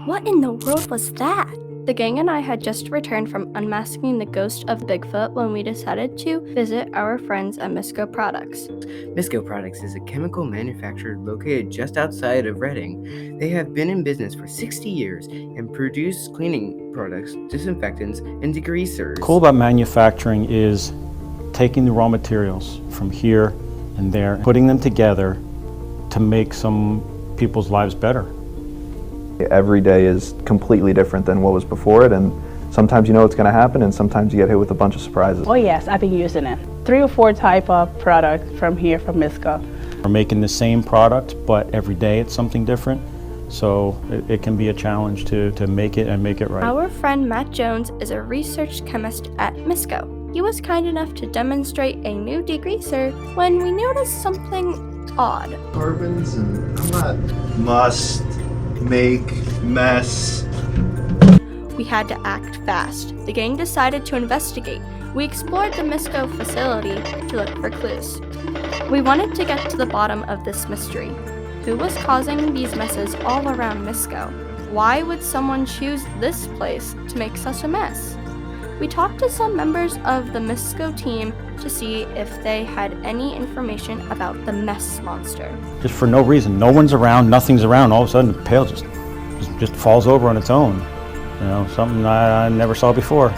What in the world was that? The gang and I had just returned from unmasking the ghost of Bigfoot when we decided to visit our friends at Misco Products. Misco Products is a chemical manufacturer located just outside of Reading. They have been in business for 60 years and produce cleaning products, disinfectants, and degreasers. Cool about manufacturing is taking the raw materials from here and there, putting them together to make some people's lives better. Every day is completely different than what was before it, and sometimes you know what's going to happen, and sometimes you get hit with a bunch of surprises. Oh yes, I've been using it. 3 or 4 type of products from here, from Misco. We're making the same product, but every day it's something different, so it can be a challenge to make it and make it right. Our friend Matt Jones is a research chemist at Misco. He was kind enough to demonstrate a new degreaser when we noticed something odd. Carbons and I'm not must make mess. We had to act fast. The gang decided to investigate. We explored the Misco facility to look for clues. We wanted to get to the bottom of this mystery. Who was causing these messes all around Misco? Why would someone choose this place to make such a mess? We talked to some members of the Misco team to see if they had any information about the mess monster. Just for no reason, no one's around, nothing's around, all of a sudden the pail just falls over on its own. You know, something I never saw before.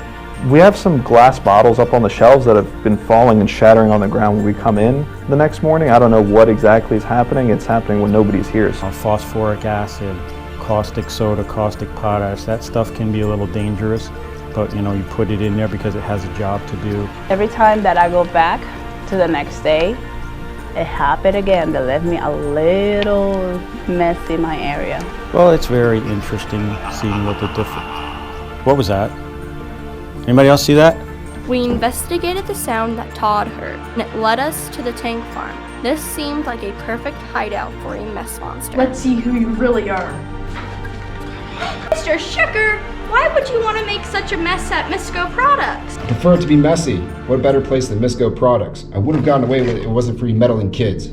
We have some glass bottles up on the shelves that have been falling and shattering on the ground when we come in the next morning. I don't know what exactly is happening. It's happening when nobody's here. Phosphoric acid, caustic soda, caustic potash, that stuff can be a little dangerous. But you know, you put it in there because it has a job to do. Every time that I go back to the next day, it happened again. They left me a little mess in my area. Well, it's very interesting seeing what the different. What was that? Anybody else see that? We investigated the sound that Todd heard, and it led us to the tank farm. This seemed like a perfect hideout for a mess monster. Let's see who you really are. Mr. Sugar, why would you want to make such a mess at Misco Products? I prefer it to be messy. What better place than Misco Products? I would have gotten away with it if it wasn't for you meddling kids.